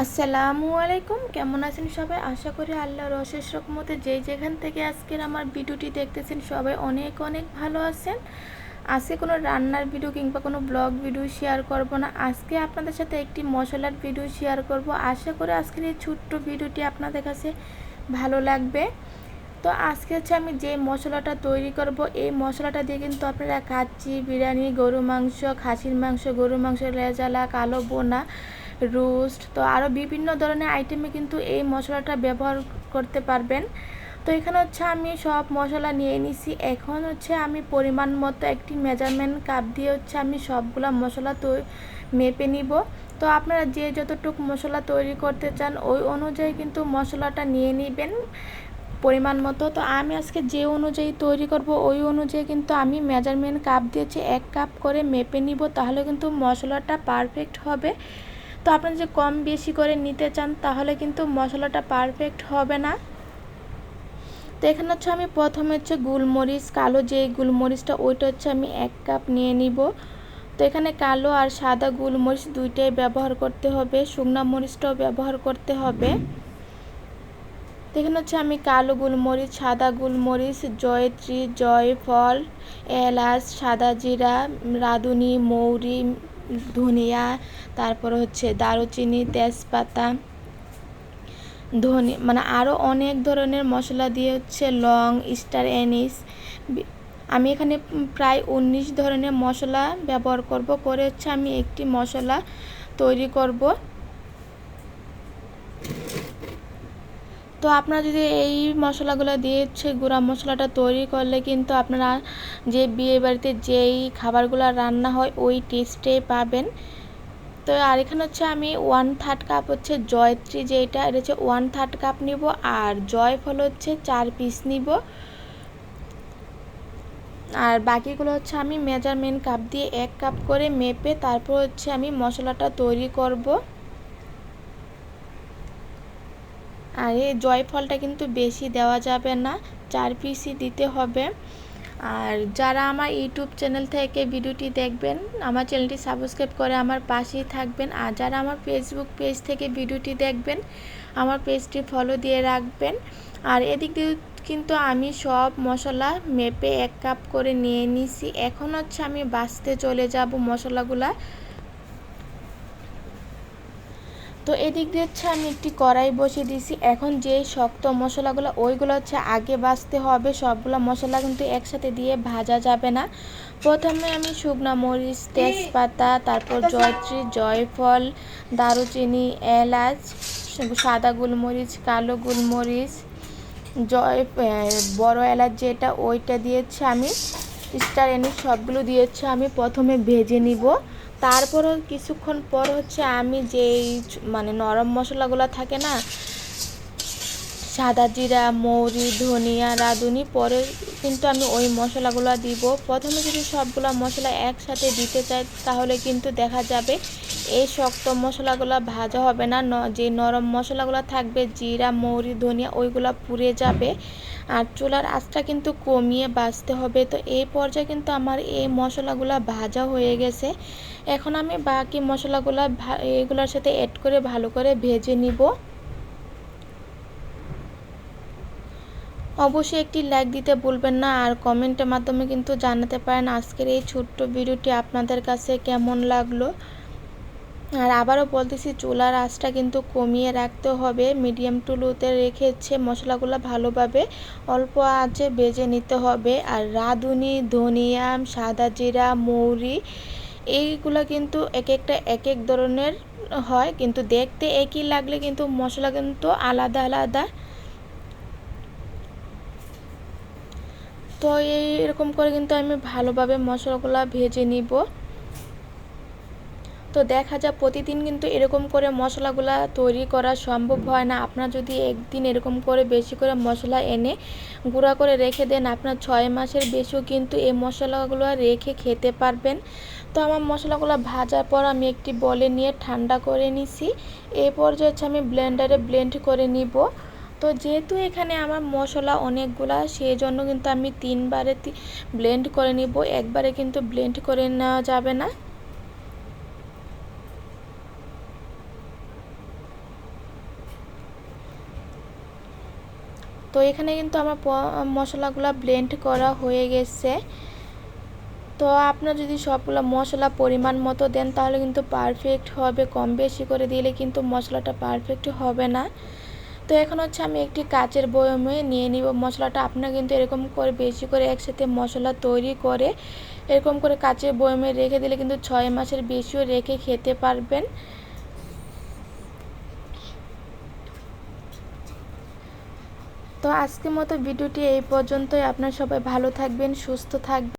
আসসালামু আলাইকুম, কেমন আছেন সবাই? আশা করি আল্লাহর অশেষ রহমতে যেখান থেকে আজকের আমার ভিডিওটি দেখতেছেন সবাই অনেক অনেক ভালো আছেন। আজকে কোনো রান্নার ভিডিও কিংবা কোনো ব্লগ ভিডিও শেয়ার করব না। আজকে আপনাদের সাথে একটি মশলার ভিডিও শেয়ার করব। আশা করি আজকের এই ছোট্ট ভিডিওটি আপনাদের কাছে ভালো লাগবে। তো আজকে আমি যে মশলাটা তৈরি করব, এই মশলাটা দিয়ে কিন্তু আপনারা কাচ্চি, বিরিয়ানি, গরু মাংস, খাসির মাংস, গরু মাংস, রেজালা, কালো বোনা, রোস্ট, তো আরও বিভিন্ন ধরনের আইটেমে কিন্তু এই মশলাটা ব্যবহার করতে পারবেন। তো এখানে আমি সব মশলা নিয়ে নিছি। এখন আমি পরিমাণ মতো একটি মেজারমেন্ট কাপ দিয়ে আমি সবগুলা মশলা মেপে নিব। তো আপনারা যে যতটুকু মশলা তৈরি করতে চান ওই অনুযায়ী কিন্তু মশলাটা নিয়ে নেবেন পরিমাণ মতো। তো আমি আজকে যে অনুযায়ী তৈরি করব ওই অনুযায়ী কিন্তু আমি মেজারমেন্ট কাপ দিয়েছি 1 কাপ করে মেপে নিব, তাহলে কিন্তু মশলাটা পারফেক্ট হবে। তো আপনারা যে কম বেশি করে নিতে চান তাহলে কিন্তু মশলাটা পারফেক্ট হবে না। তো এখানে আমি প্রথমে গোলমরিচ, কালো যে গোলমরিচটা ওইটা আমি 1 কাপ নিয়ে নিব। তো এখানে কালো আর সাদা গোলমরিচ দুইটাই ব্যবহার করতে হবে, শুকনা মরিচটাও ব্যবহার করতে হবে। তো এখানে আমি কালো গোলমরিচ, সাদা গোলমরিচ, জয়ত্রী, জয়ফল, এলাচ, সাদা জিরা, রাঁধুনি, মৌরি, ধনিয়া, তারপর দারুচিনি, তেজপাতা, মানে আরও অনেক ধরনের মশলা দিয়ে লং, স্টার অ্যানিস। আমি এখানে প্রায় 19 ধরনের মশলা ব্যবহার করব করে আমি একটি মশলা তৈরি করব। তো আপনারা যদি এই মশলাগুলো দিয়ে গুঁড়া মশলাটা তৈরি করলে কিন্তু আপনারা যে বিয়ে বাড়িতে যেই খাবারগুলো রান্না হয় ওই টেস্টেই পাবেন। তো আর এখানে আমি 1/3 কাপ জয়ত্রী, যেটা এটা 1/3 কাপ নিব, আর জয়ফল 4 পিস নিব, আর বাকিগুলো আমি মেজারমেন্ট কাপ দিয়ে 1 কাপ করে মেপে তারপর আমি মশলাটা তৈরি করব। আর এই জয়ফলটা কিন্তু বেশি দেওয়া যাবে না, 4 পিসই দিতে হবে। আর যারা আমার ইউটিউব চ্যানেল থেকে ভিডিওটি দেখবেন, আমার চ্যানেলটি সাবস্ক্রাইব করে আমার পাশেই থাকবেন। আর যারা আমার ফেসবুক পেজ থেকে ভিডিওটি দেখবেন, আমার পেজটি ফলো দিয়ে রাখবেন। আর এদিক দিয়ে কিন্তু আমি সব মশলা মেপে 1 কাপ করে নিয়ে নিছি। এখন আমি বাছতে চলে যাব মশলাগুলা। তো এদিক দিয়ে আমি একটি কড়াই বসিয়ে দিয়েছি। এখন যে শক্ত মশলাগুলো ওইগুলো আগে ভাজতে হবে। সবগুলো মশলা কিন্তু একসাথে দিয়ে ভাজা যাবে না। প্রথমে আমি শুকনো মরিচ, তেজপাতা, তারপর জয়ত্রী, জয়ফল, দারুচিনি, এলাচ, সাদা গোলমরিচ, কালো গোলমরিচ, বড় এলাচ যেটা ওইটা দিয়েছি আমি, স্টার এনিস সবগুলো দিয়েছি আমি প্রথমে ভেজে নিব। তারপরও কিছুক্ষণ পর আমি যেই মানে নরম মশলাগুলো থাকে না, সাদা জিরা, মৌরি, ধনিয়া, রাঁধুনি, পরে কিন্তু আমি ওই মশলাগুলো দিব। প্রথমে যদি সবগুলো মশলা একসাথে দিতে চাই তাহলে কিন্তু দেখা যাবে এই শক্ত মশলাগুলো ভাজা হবে না, যে নরম মশলাগুলো থাকবে জিরা, মৌরি, ধনিয়া ওইগুলো পুড়ে যাবে। আর চুলার আঁচটা কিন্তু কমিয়ে ভাজতে হবে। তো এই পর্যায়ে কিন্তু আমার এই মশলাগুলো ভাজা হয়ে গেছে। এখন আমি বাকি মশলাগুলো এগুলোর সাথে অ্যাড করে ভালো করে ভেজে নিব। অবশ্যই একটি লাইক দিতে ভুলবেন না, আর কমেন্টের মাধ্যমে কিন্তু জানাতে পারেন আজকের এই ছোট্ট ভিডিওটি আপনাদের কাছে কেমন লাগলো। আর আবারও বলতেছি, চুলার আঁচটা কিন্তু কমিয়ে রাখতে হবে, মিডিয়াম টু লোতে রেখে মশলাগুলো ভালোভাবে অল্প আঁচে ভেজে নিতে হবে। আর রাঁধুনি, ধনিয়া, সাদা জিরা, মৌরি এইগুলো কিন্তু এক একটা এক এক ধরনের হয়, কিন্তু দেখতে একই লাগলে কিন্তু মশলা কিন্তু আলাদা আলাদা। তো এরকম করে কিন্তু আমি ভালোভাবে মশলাগুলো ভেজে নিব। তো দেখা যায় প্রতিদিন কিন্তু এরকম করে মশলাগুলো তৈরি করা সম্ভব হয় না। আপনার যদি একদিন এরকম করে বেশি করে মশলা এনে গুঁড়া করে রেখে দেন, আপনার 6 মাসের বেশিও কিন্তু এই মশলাগুলো রেখে খেতে পারবেন। তো আমার মশলাগুলো ভাজার পর আমি একটি বলে নিয়ে ঠান্ডা করে নিছি। এই পর্যায়ে আমি ব্লেন্ডারে ব্লেন্ড করে নিব। তো যেহেতু এখানে আমার মশলা অনেকগুলা, সেই জন্য কিন্তু আমি 3 বারে ব্লেন্ড করে নিব, একবারে কিন্তু ব্লেন্ড করে নেওয়া যাবে না। তো এখানে কিন্তু আমার মশলাগুলো ব্লেন্ড করা হয়ে গেছে। তো আপনারা যদি সবগুলো মশলা পরিমাণ মতো দেন তাহলে কিন্তু পারফেক্ট হবে, কম বেশি করে দিলে কিন্তু মশলাটা পারফেক্ট হবে না। তো এখন হচ্ছে আমি একটি কাচের বয়মে নিয়ে নিব মশলাটা। আপনারা কিন্তু এরকম করে বেশি করে একসাথে মশলা তৈরি করে এরকম করে কাচের বয়মে রেখে দিলে কিন্তু 6 মাসের বেশিও রেখে খেতে পারবেন। তো আজকের মতো ভিডিওটি এই পর্যন্তই। আপনারা সবাই ভালো থাকবেন, সুস্থ থাকবেন।